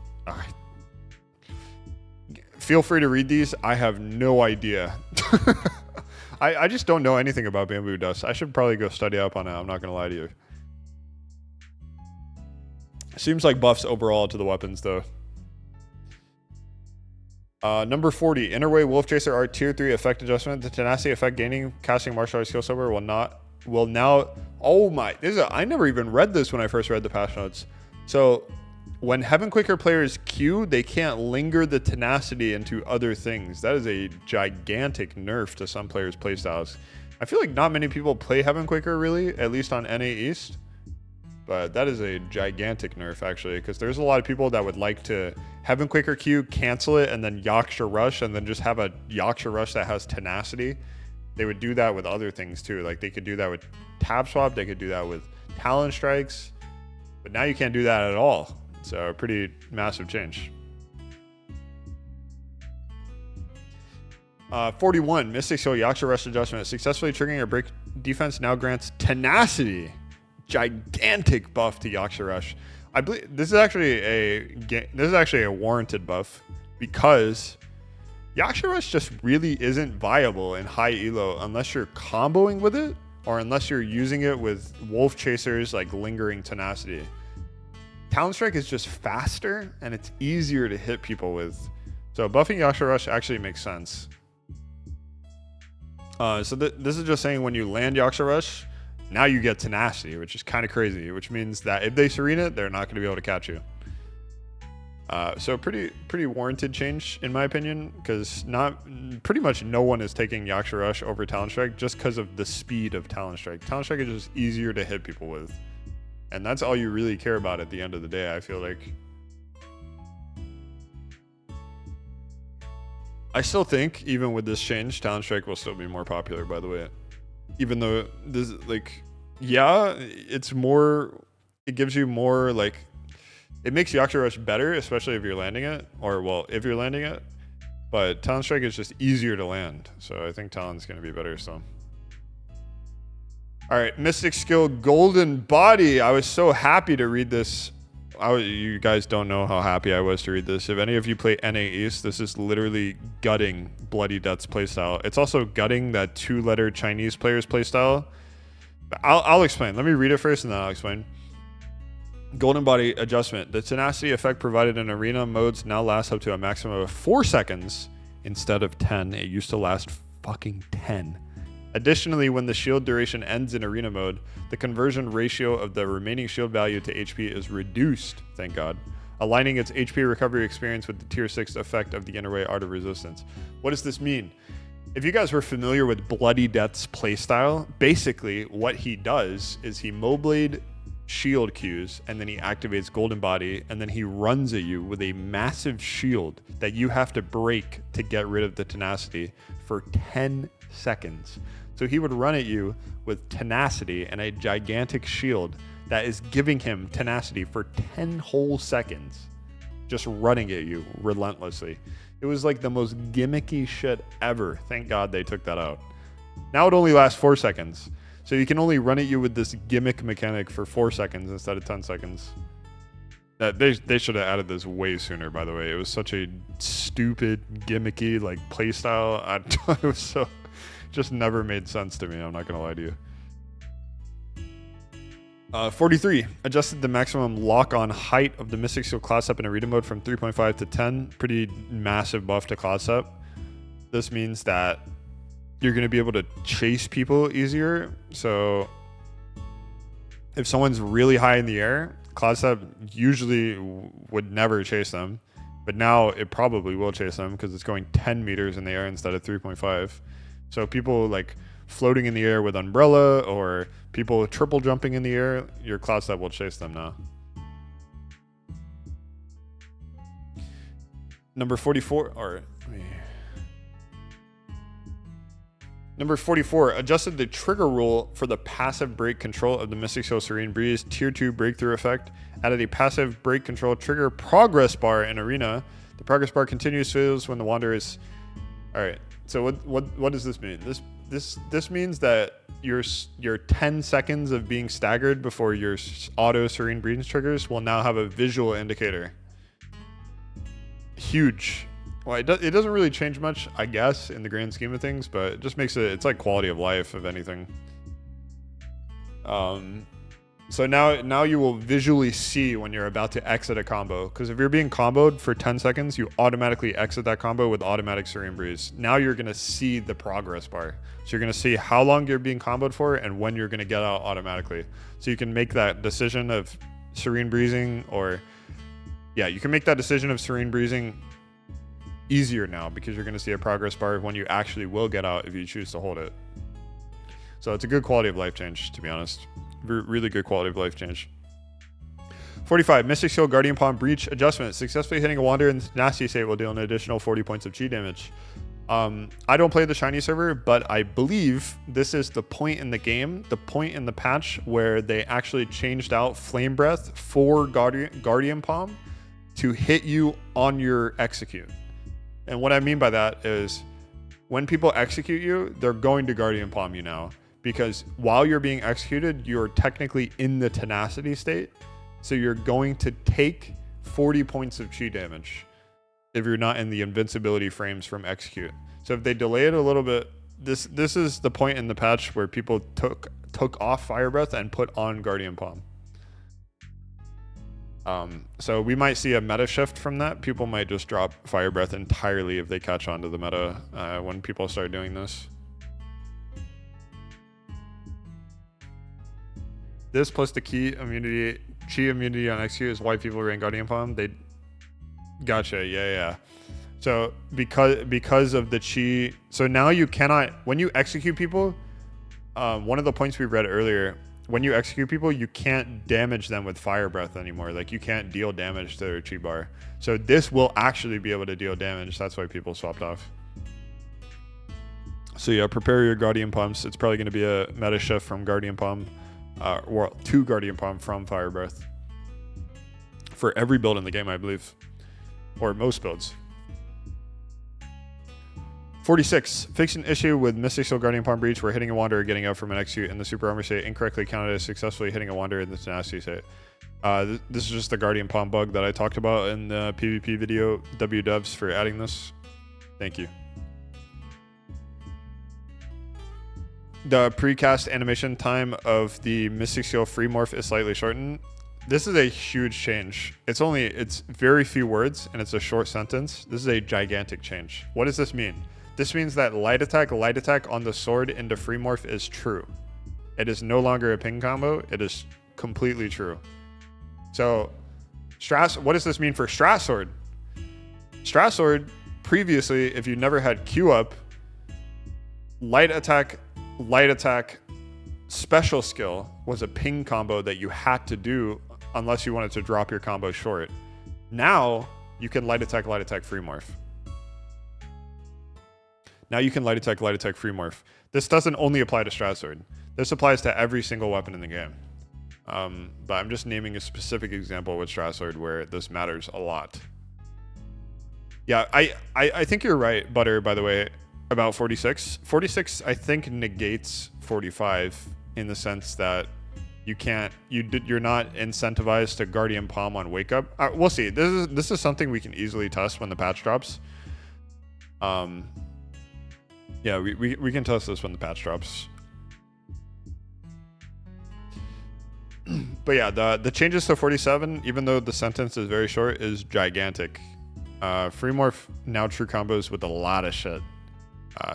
Feel free to read these. I have no idea. I just don't know anything about Bamboo Dust. I should probably go study up on it. I'm not going to lie to you. Seems like buffs overall to the weapons, though. Number 40. Interway Wolf Chaser Art Tier 3 effect adjustment. The tenacity effect gaining casting martial arts skill sober will now... Oh my... I never even read this when I first read the patch notes. So... when Heaven Quaker players Q, they can't linger the tenacity into other things. That is a gigantic nerf to some players' playstyles. I feel like not many people play Heaven Quaker really, at least on NA East. But that is a gigantic nerf actually, because there's a lot of people that would like to Heaven Quaker Q, cancel it, and then Yaksha Rush, and then just have a Yaksha Rush that has tenacity. They would do that with other things too. Like they could do that with Tab Swap, they could do that with Talon Strikes. But now you can't do that at all. So a pretty massive change. 41, Mystic Soul Yaksha Rush adjustment. Successfully triggering a break defense now grants tenacity. Gigantic buff to Yaksha Rush. I believe this is actually a warranted buff because Yaksha Rush just really isn't viable in high elo unless you're comboing with it or unless you're using it with Wolf Chasers like lingering tenacity. Talon Strike is just faster and it's easier to hit people with. So buffing Yaksha Rush actually makes sense. So this is just saying when you land Yaksha Rush, now you get tenacity, which is kind of crazy, which means that if they Serena it, they're not going to be able to catch you. So pretty warranted change in my opinion, because pretty much no one is taking Yaksha Rush over Talon Strike just because of the speed of Talon Strike. Talon Strike is just easier to hit people with. And that's all you really care about at the end of the day, I feel like. I still think, even with this change, Talon Strike will still be more popular, by the way. Even though, this, like, Yeah, it's more. It gives you more like. It makes Yaksha Rush better, especially if you're landing it, or well, if you're landing it. But Talon Strike is just easier to land, so I think Talon's gonna be better. So. All right, Mystic Skill Golden Body. I was so happy to read this. You guys don't know how happy I was to read this. If any of you play NA East, this is literally gutting Bloody Death's playstyle. It's also gutting that 2-letter Chinese player's playstyle. I'll explain. Let me read it first and then I'll explain. Golden Body Adjustment. The tenacity effect provided in arena modes now lasts up to a maximum of 4 seconds instead of 10. It used to last fucking 10. Additionally, when the shield duration ends in arena mode, the conversion ratio of the remaining shield value to HP is reduced, thank God, aligning its HP recovery experience with the tier 6 effect of the Innerway Art of Resistance. What does this mean? If you guys were familiar with Bloody Death's playstyle, basically what he does is he Moblade shield Qs, and then he activates Golden Body, and then he runs at you with a massive shield that you have to break to get rid of the tenacity for 10 seconds. So he would run at you with tenacity and a gigantic shield that is giving him tenacity for 10 whole seconds, just running at you relentlessly. It was like the most gimmicky shit ever. Thank God they took that out. Now it only lasts 4 seconds. So you can only run at you with this gimmick mechanic for 4 seconds instead of 10 seconds. They should have added this way sooner, by the way. It was such a stupid, gimmicky, like, playstyle. It was so... just never made sense to me. I'm not going to lie to you. 43. Adjusted the maximum lock-on height of the Mystic Skill class up in arena mode from 3.5 to 10. Pretty massive buff to class up. This means that you're going to be able to chase people easier. So if someone's really high in the air, class up usually would never chase them. But now it probably will chase them because it's going 10 meters in the air instead of 3.5. So people like floating in the air with umbrella or people triple jumping in the air, your cloud set will chase them now. Number 44, or number 44, adjusted the trigger rule for the passive break control of the Mystic Skill Serene Breeze Tier 2 breakthrough effect. Added a passive break control trigger progress bar in arena. The progress bar continues fills when the Wanderer is... Alright, so what does this mean? This means that your 10 seconds of being staggered before your auto Serene Breeze triggers will now have a visual indicator. Huge. Well, it doesn't really change much, I guess, in the grand scheme of things, but it just makes it's like quality of life, if anything. So now you will visually see when you're about to exit a combo, because if you're being comboed for 10 seconds, you automatically exit that combo with automatic Serene Breeze. Now you're going to see the progress bar. So you're going to see how long you're being comboed for and when you're going to get out automatically. So you can make that decision of Serene Breezing, or yeah, you can make that decision of Serene Breezing easier now because you're going to see a progress bar of when you actually will get out if you choose to hold it. So it's a good quality of life change, to be honest. Really good quality of life change. 45. Mystic Skill Guardian Palm Breach Adjustment. Successfully hitting a Wanderer in nasty state will deal an additional 40 points of chi damage. I don't play the shiny server, but I believe this is the point in the game, the point in the patch where they actually changed out Flame Breath for Guardian Palm to hit you on your execute. And what I mean by that is when people execute you, they're going to Guardian Palm you now. Because while you're being executed, you're technically in the tenacity state. So you're going to take 40 points of chi damage if you're not in the invincibility frames from execute. So if they delay it a little bit, this is the point in the patch where people took off Fire Breath and put on Guardian Palm. So we might see a meta shift from that. People might just drop Fire Breath entirely if they catch on to the meta when people start doing this. This plus the chi immunity on execute is why people ran Guardian Palm. They gotcha, yeah. So because of the chi, so now you cannot, when you execute people, one of the points we read earlier, when you execute people, you can't damage them with Fire Breath anymore. Like you can't deal damage to their chi bar. So this will actually be able to deal damage. That's why people swapped off. So yeah, prepare your Guardian Palms. It's probably going to be a meta shift from Guardian Palm Or 2 Guardian Palm from Fire Breath. For every build in the game, I believe. Or most builds. 46. Fixed an issue with Mystic Shield Guardian Palm Breach where hitting a Wanderer getting out from an execute in the Super Armor state incorrectly counted as successfully hitting a Wanderer in the Tenacity state. This is just the Guardian Palm bug that I talked about in the PvP video. WDevs for adding this. Thank you. The precast animation time of the Mystic Shield free morph is slightly shortened. This is a huge change. It's very few words and it's a short sentence. This is a gigantic change. What does this mean? This means that light attack on the sword into free morph is true. It is no longer a ping combo. It is completely true. So, what does this mean for Strat Sword? Strat Sword, previously, if you never had Q up, light attack, special skill was a ping combo that you had to do unless you wanted to drop your combo short. Now, you can light attack, free morph. Now you can light attack, free morph. This doesn't only apply to Strat Sword. This applies to every single weapon in the game. But I'm just naming a specific example with Strat Sword where this matters a lot. Yeah, I think you're right, Butter, by the way, about 46. 46, I think, negates 45 in the sense that you're not incentivized to Guardian Palm on Wake Up. We'll see. This is something we can easily test when the patch drops. Yeah, we can test this when the patch drops. But yeah, the changes to 47, even though the sentence is very short, is gigantic. Free morph now true combos with a lot of shit.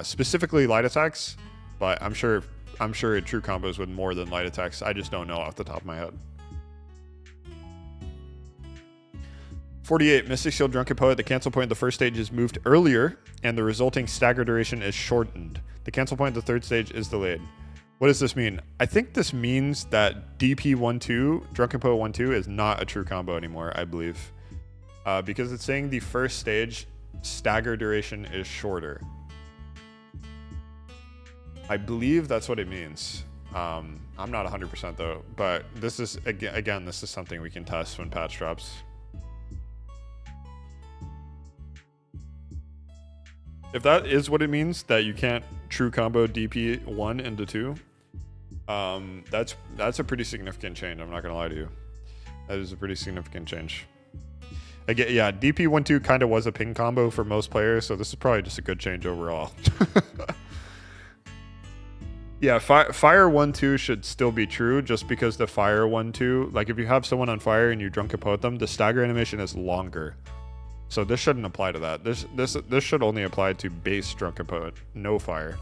Specifically light attacks, but I'm sure it true combos with more than light attacks. I just don't know off the top of my head. 48. Mystic Shield Drunken Poet. The cancel point of the first stage is moved earlier, and the resulting stagger duration is shortened. The cancel point of the third stage is delayed. What does this mean? I think this means that DP12, Drunken Poet 1-2, is not a true combo anymore, I believe. Because it's saying the first stage stagger duration is shorter. I believe that's what it means. I'm not 100% though, but this is, again, this is something we can test when patch drops. If that is what it means, that you can't true combo DP 1 into 2, that's a pretty significant change. I'm not gonna lie to you. That is a pretty significant change. Again, yeah, DP 1-2 kind of was a ping combo for most players, so this is probably just a good change overall. Yeah, fire 1-2 should still be true, just because the fire 1-2, like if you have someone on fire and you drunken poet them, the stagger animation is longer. So this shouldn't apply to that. This should only apply to base drunken poet, no fire.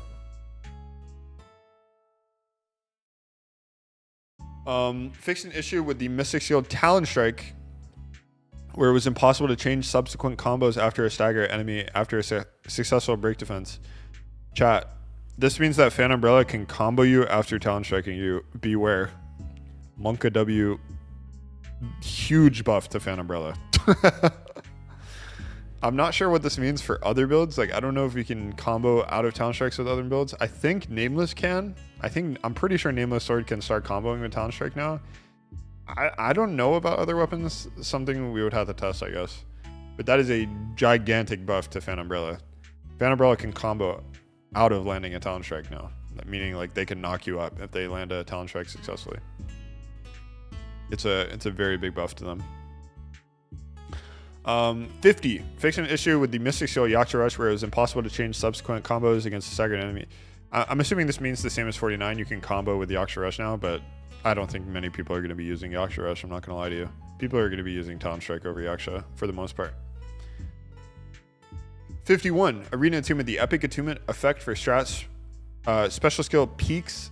Fixed an issue with the Mystic Shield Talon Strike, where it was impossible to change subsequent combos after a stagger enemy after a successful break defense. Chat, this means that Fan Umbrella can combo you after Talon Striking you. Beware. Monka W, huge buff to Fan Umbrella. I'm not sure what this means for other builds. Like, I don't know if we can combo out of Talon Strikes with other builds. I think Nameless can. I'm pretty sure Nameless Sword can start comboing with Talon Strike now. I don't know about other weapons. Something we would have to test, I guess. But that is a gigantic buff to Fan Umbrella. Fan Umbrella can combo out of landing a Talon Strike now. Meaning, like, they can knock you up if they land a Talon Strike successfully. It's a very big buff to them. 50. Fixed an issue with the Mystic Shield Yaksha Rush where it was impossible to change subsequent combos against a staggered enemy. I'm assuming this means the same as 49. You can combo with the Yaksha Rush now, but I don't think many people are going to be using Yaksha Rush. I'm not going to lie to you. People are going to be using Talon Strike over Yaksha for the most part. 51. Arena Attunement. The Epic Attunement effect for strats. Special skill Peaks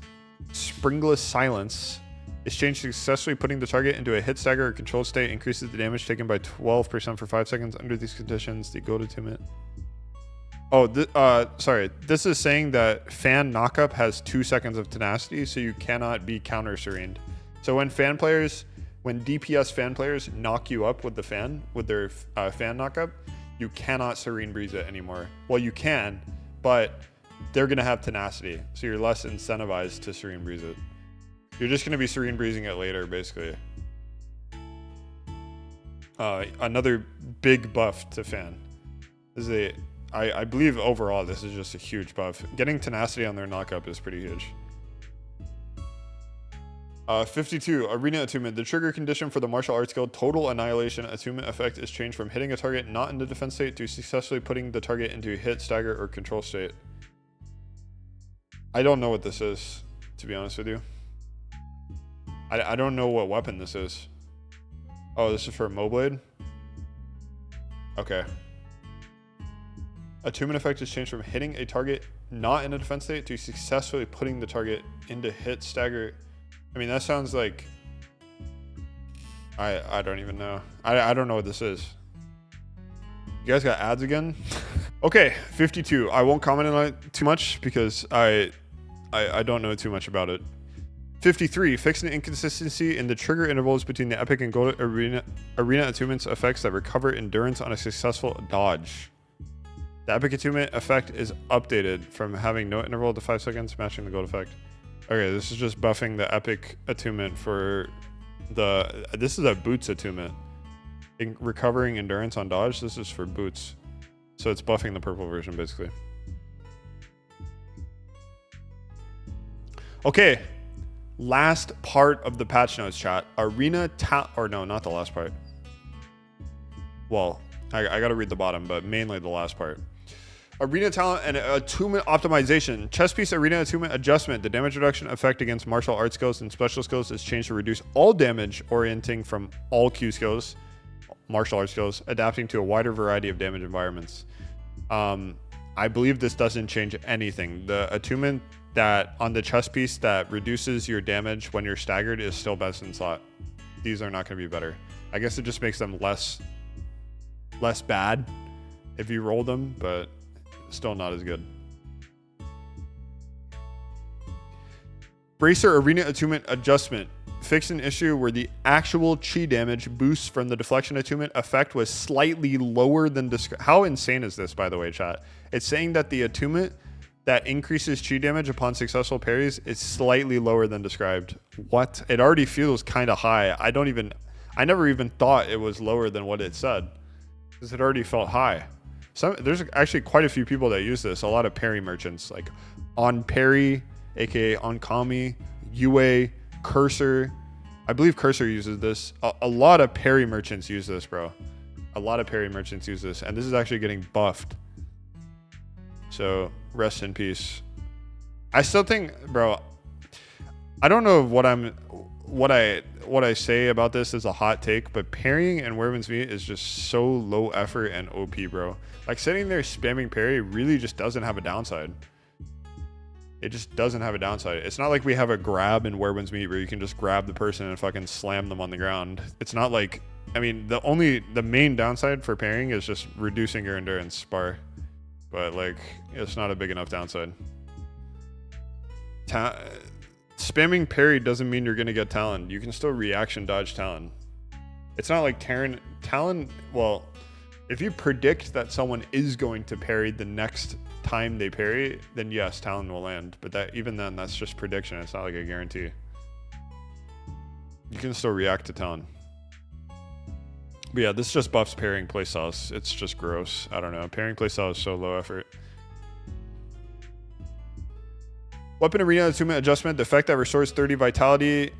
Springless Silence is changed successfully, putting the target into a hit stagger or controlled state, increases the damage taken by 12% for 5 seconds. Under these conditions, the gold attunement. Oh, sorry. This is saying that fan knockup has 2 seconds of tenacity, so you cannot be counter serened. So when DPS fan players knock you up with the fan, with their fan knockup, you cannot serene breeze it anymore. Well, you can, but they're gonna have tenacity, so you're less incentivized to serene breeze it. You're just going to be serene breezing it later, basically. Another big buff to Fan. This is I believe overall this is just a huge buff. Getting tenacity on their knockup is pretty huge. 52, Arena Attunement. The trigger condition for the martial arts skill Total Annihilation attunement effect is changed from hitting a target not in the defense state to successfully putting the target into hit, stagger, or control state. I don't know what this is, to be honest with you. I don't know what weapon this is. Oh, this is for Moblade? Okay. Attunement effect is changed from hitting a target not in a defense state to successfully putting the target into hit, stagger. I mean, that sounds like... I don't even know. I don't know what this is. You guys got ads again? Okay, 52. I won't comment on it too much because I don't know too much about it. 53. Fix an inconsistency in the trigger intervals between the Epic and Gold Arena Attunements effects that recover endurance on a successful dodge. The Epic Attunement effect is updated from having no interval to 5 seconds, matching the Gold effect. Okay, this is just buffing the Epic Attunement for the... This is a Boots Attunement. Recovering endurance on dodge, this is for Boots. So it's buffing the purple version, basically. Okay. Last part of the patch notes, chat. Arena or no, not the last part. Well, I gotta read the bottom, but mainly the last part. Arena talent and attunement optimization. Chest piece arena attunement adjustment. The damage reduction effect against martial arts skills and special skills is changed to reduce all damage orienting from all Q skills, martial arts skills, adapting to a wider variety of damage environments. I believe this doesn't change anything. The attunement that on the chest piece that reduces your damage when you're staggered is still best in slot. These are not going to be better. I guess it just makes them less bad if you roll them, but still not as good. Bracer Arena Attunement Adjustment. Fix an issue where the actual chi damage boost from the deflection attunement effect was slightly lower than How insane is this, by the way, chat? It's saying that the attunement that increases chi damage upon successful parries is slightly lower than described. What? It already feels kind of high. I never even thought it was lower than what it said, because it already felt high. There's actually quite a few people that use this. A lot of parry merchants, like On Parry, aka Onkami, UA, Cursor. I believe Cursor uses this. A lot of parry merchants use this, bro. A lot of parry merchants use this, and this is actually getting buffed. So rest in peace. I still think, bro, I don't know what I say about this is a hot take, but parrying and Werewolf's Meat is just so low effort and OP, bro. Like sitting there spamming parry really just doesn't have a downside. It just doesn't have a downside. It's not like we have a grab in Werewolf's Meat where you can just grab the person and fucking slam them on the ground. It's not like, I mean, the main downside for parrying is just reducing your endurance bar. But like, it's not a big enough downside. Spamming parry doesn't mean you're going to get Talon. You can still reaction dodge Talon. It's not like Talon, well, if you predict that someone is going to parry the next time they parry, then yes, Talon will land. But even then, that's just prediction. It's not like a guarantee. You can still react to Talon. But yeah, this just buffs parrying playstyles. It's just gross. I don't know. Parrying playstyle is so low effort. Weapon Arena Attunement Adjustment. The effect that restores 30 vitality.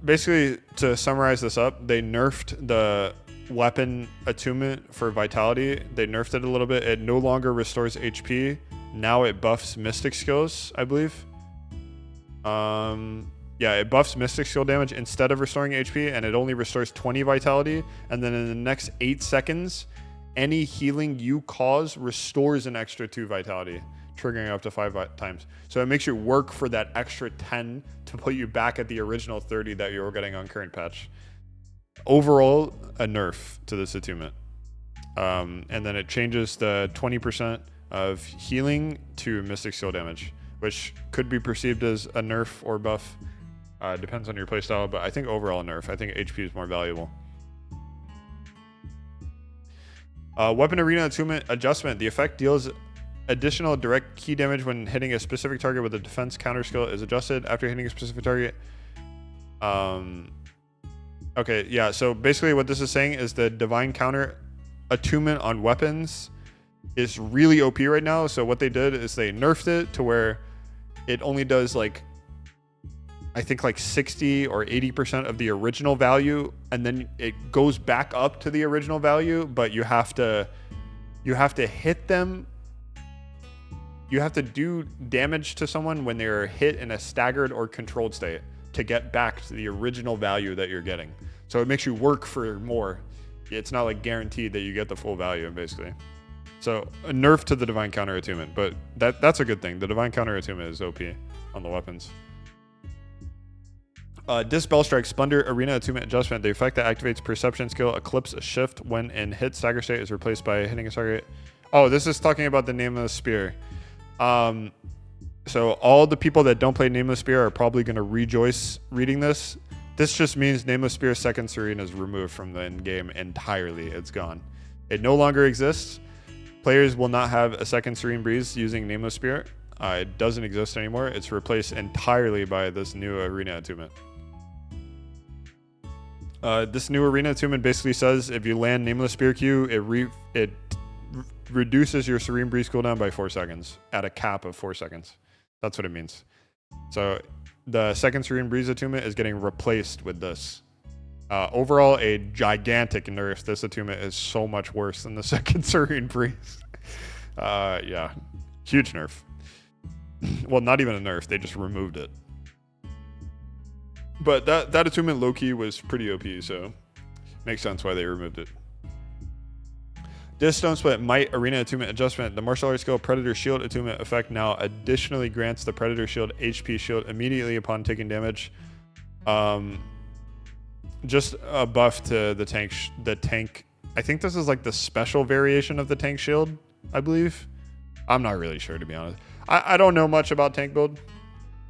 Basically, to summarize this up, they nerfed the weapon attunement for vitality. They nerfed it a little bit. It no longer restores HP. Now it buffs mystic skills, I believe. Yeah, it buffs mystic skill damage instead of restoring HP, and it only restores 20 vitality. And then in the next 8 seconds, any healing you cause restores an extra 2 vitality, triggering up to 5 times. So it makes you work for that extra 10 to put you back at the original 30 that you were getting on current patch. Overall, a nerf to this attunement. And then it changes the 20% of healing to mystic skill damage, which could be perceived as a nerf or buff. Depends on your playstyle, but I think overall nerf. I think HP is more valuable. Weapon Arena Attunement Adjustment. The effect deals additional direct key damage when hitting a specific target with a defense counter skill is adjusted. After hitting a specific target, Okay, yeah, so basically what this is saying is the divine counter attunement on weapons is really OP right now. So what they did is they nerfed it to where it only does like, I think like 60 or 80% of the original value, and then it goes back up to the original value, but you have to hit them. You have to do damage to someone when they're hit in a staggered or controlled state to get back to the original value that you're getting. So it makes you work for more. It's not like guaranteed that you get the full value, basically. So a nerf to the divine counter attunement, but that's a good thing. The divine counter attunement is OP on the weapons. Dispel Strike, Splendor, Arena Attunement Adjustment. The effect that activates Perception skill, Eclipse a shift when in hit stagger state is replaced by hitting a target. Oh, this is talking about the Nameless Spear. So all the people that don't play Nameless Spear are probably going to rejoice reading this. This just means Nameless Spear's second Serene is removed from the in-game entirely. It's gone. It no longer exists. Players will not have a second Serene Breeze using Nameless Spear. It doesn't exist anymore. It's replaced entirely by this new Arena Attunement. This new Arena Attunement basically says if you land Nameless Spear Q, it reduces your Serene Breeze cooldown by 4 seconds at a cap of 4 seconds. That's what it means. So the second Serene Breeze attunement is getting replaced with this. Overall, a gigantic nerf. This attunement is so much worse than the second Serene Breeze. Yeah, huge nerf. Well, not even a nerf. They just removed it. But that attunement low-key was pretty OP, so makes sense why they removed it. This Stone Split Might Arena Attunement Adjustment. The martial arts skill Predator Shield Attunement effect now additionally grants the Predator Shield HP shield immediately upon taking damage. Just a buff to the tank. I think this is like the special variation of the tank shield, I believe. I'm not really sure, to be honest. I don't know much about tank build.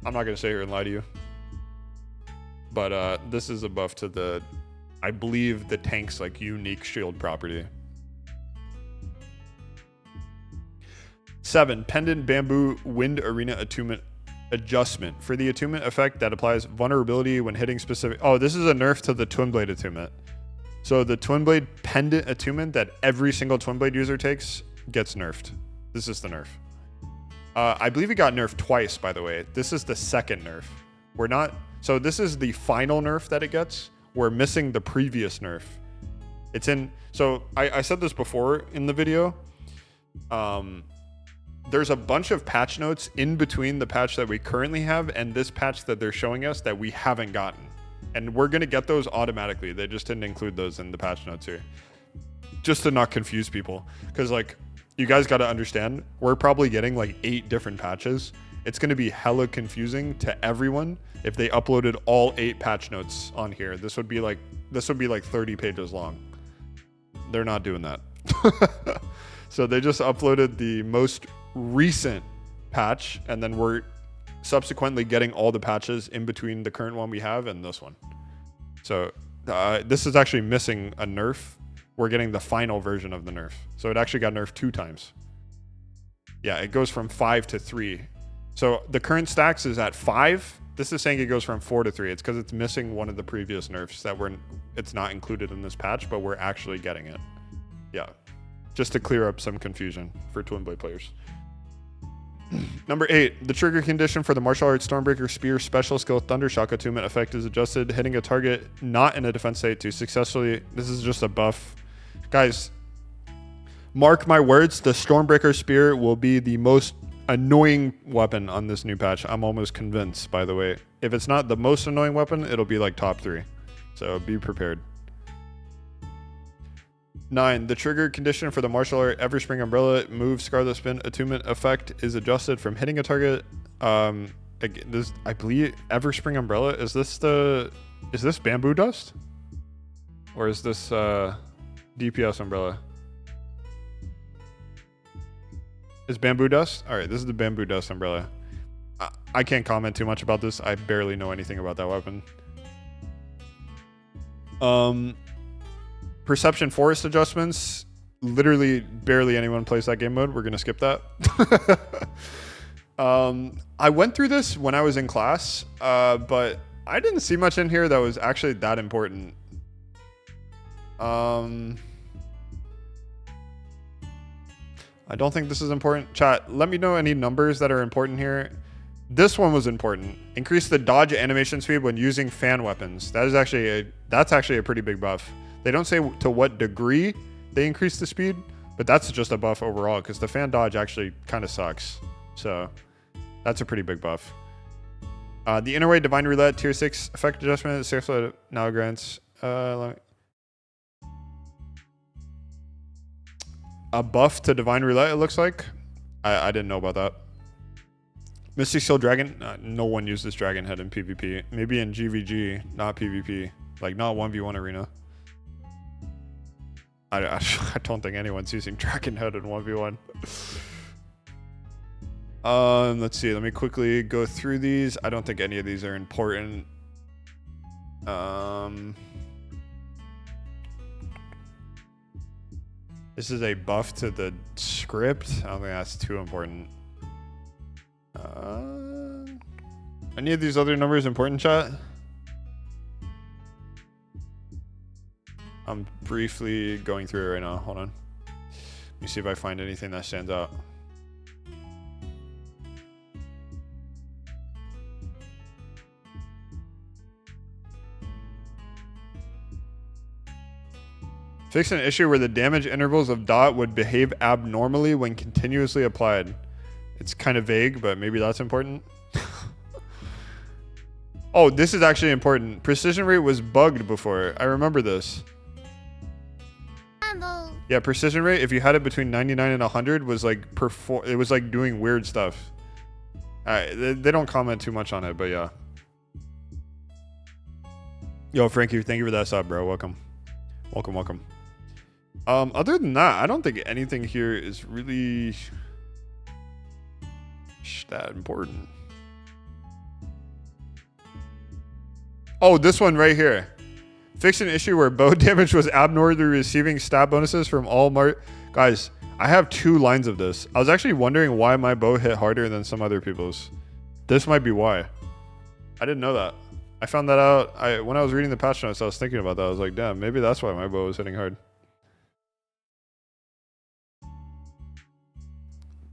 I'm not going to sit here and lie to you. But this is a buff to the, I believe, the tank's like unique shield property. 7. Pendant Bamboo Wind Arena Attunement Adjustment. For the attunement effect that applies vulnerability when hitting specific... Oh, this is a nerf to the Twin Blade attunement. So the Twin Blade Pendant attunement that every single Twin Blade user takes gets nerfed. This is the nerf. I believe it got nerfed twice, by the way. This is the second nerf. We're not... So this is the final nerf that it gets. We're missing the previous nerf. It's in... So I said this before in the video. There's a bunch of patch notes in between the patch that we currently have and this patch that they're showing us that we haven't gotten. And we're going to get those automatically. They just didn't include those in the patch notes here. Just to not confuse people. Because, like, you guys got to understand, we're probably getting, like, 8 different patches. It's going to be hella confusing to everyone if they uploaded all 8 patch notes on here. This would be like 30 pages long. They're not doing that. So they just uploaded the most recent patch, and then we're subsequently getting all the patches in between the current one we have and this one. So this is actually missing a nerf. We're getting the final version of the nerf. So it actually got nerfed 2 times. Yeah, it goes from 5 to 3. So the current stacks is at 5. This is saying it goes from 4 to 3. It's because it's missing one of the previous nerfs that it's not included in this patch, but we're actually getting it. Yeah, just to clear up some confusion for Twin Blade players. Number 8, the trigger condition for the martial arts Stormbreaker Spear special skill Thundershock attunement effect is adjusted, hitting a target not in a defense state to successfully... This is just a buff. Guys, mark my words, the Stormbreaker Spear will be the most annoying weapon on this new patch. I'm almost convinced, by the way. If it's not the most annoying weapon, it'll be like top 3. So be prepared. 9. The trigger condition for the martial art Everspring Umbrella move Scarlet Spin attunement effect is adjusted from hitting a target. This, I believe, Everspring Umbrella. Is this Bamboo Dust? Or is this DPS Umbrella? Is Bamboo Dust? All right, this is the Bamboo Dust Umbrella. I can't comment too much about this. I barely know anything about that weapon. Perception Forest adjustments. Literally, barely anyone plays that game mode. We're going to skip that. I went through this when I was in class, but I didn't see much in here that was actually that important. I don't think this is important. Chat, let me know any numbers that are important here. This one was important. Increase the dodge animation speed when using fan weapons. That's actually a pretty big buff. They don't say to what degree they increase the speed, but that's just a buff overall because the fan dodge actually kind of sucks. So that's a pretty big buff. The Inner Way Divine Roulette Tier 6 effect adjustment. Safe slot now grants a buff to Divine Roulette, it looks like. I didn't know about that. Mystic Soul Dragon. No one uses Dragon Head in PvP. Maybe in GVG, not PvP. Like, not 1v1 arena. I don't think anyone's using Dragon Head in 1v1. Let's see. Let me quickly go through these. I don't think any of these are important. This is a buff to the script. I don't think that's too important. Any of these other numbers important, chat? I'm briefly going through it right now. Hold on. Let me see if I find anything that stands out. Fix an issue where the damage intervals of dot would behave abnormally when continuously applied. It's kind of vague, but maybe that's important. Oh, this is actually important. Precision rate was bugged before. I remember this. Yeah, precision rate, if you had it between 99 and 100, was like it was like doing weird stuff. They don't comment too much on it, but yeah. Yo, Frankie, thank you for that sub, bro. Welcome. Welcome. Other than that, I don't think anything here is really that important. Oh, this one right here. Fix an issue where bow damage was abnormally receiving stat bonuses from all guys, I have 2 lines of this. I was actually wondering why my bow hit harder than some other people's. This might be why. I didn't know that. I found that out when I was reading the patch notes. I was thinking about that. I was like, damn, maybe that's why my bow was hitting hard.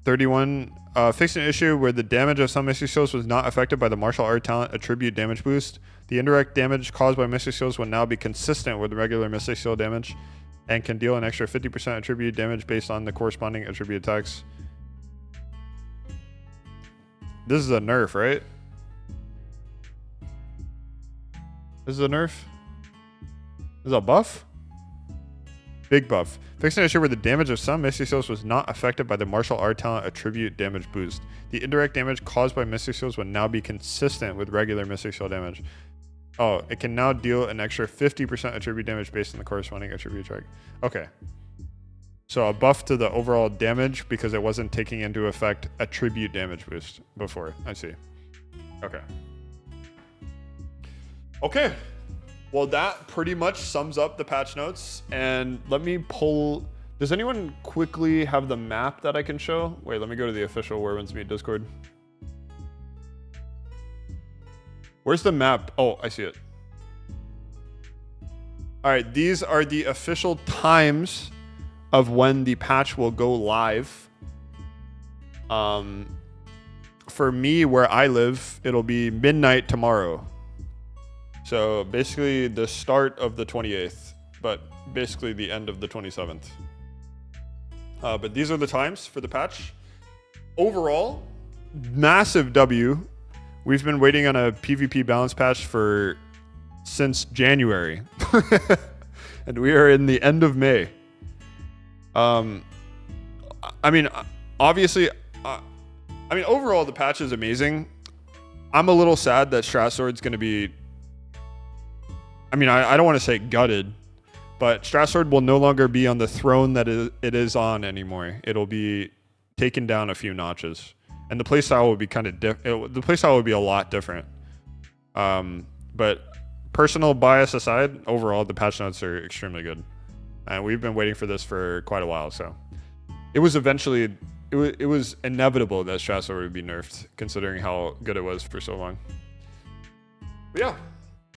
31. Fix an issue where the damage of some mystic skills was not affected by the martial art talent attribute damage boost. The indirect damage caused by mystic skills will now be consistent with regular mystic skill damage and can deal an extra 50% attribute damage based on the corresponding attribute attacks. This is a nerf, right? This is a nerf? This is a buff? Big buff. Fix an issue where the damage of some mystic skills was not affected by the martial art talent attribute damage boost. The indirect damage caused by mystic skills will now be consistent with regular mystic skill damage. Oh, it can now deal an extra 50% attribute damage based on the corresponding attribute track. Okay. So a buff to the overall damage because it wasn't taking into effect attribute damage boost before. I see. Okay. Okay. Well, that pretty much sums up the patch notes. And let me pull... Does anyone quickly have the map that I can show? Wait, let me go to the official Werewolves Meet Discord. Where's the map? Oh, I see it. All right, these are the official times of when the patch will go live. For me, where I live, it'll be midnight tomorrow. So basically the start of the 28th, but basically the end of the 27th. But these are the times for the patch. Overall, massive W. We've been waiting on a PvP balance patch since January. And we are in the end of May. I mean, obviously, overall the patch is amazing. I'm a little sad that Stratsword's going to be... I don't want to say gutted, but Stratsword will no longer be on the throne that it is on anymore. It'll be taken down a few notches, and the playstyle will be kind of the playstyle will be a lot different. But personal bias aside, overall the patch notes are extremely good, and we've been waiting for this for quite a while. So it was eventually it was inevitable that Stratsword would be nerfed, considering how good it was for so long. But yeah.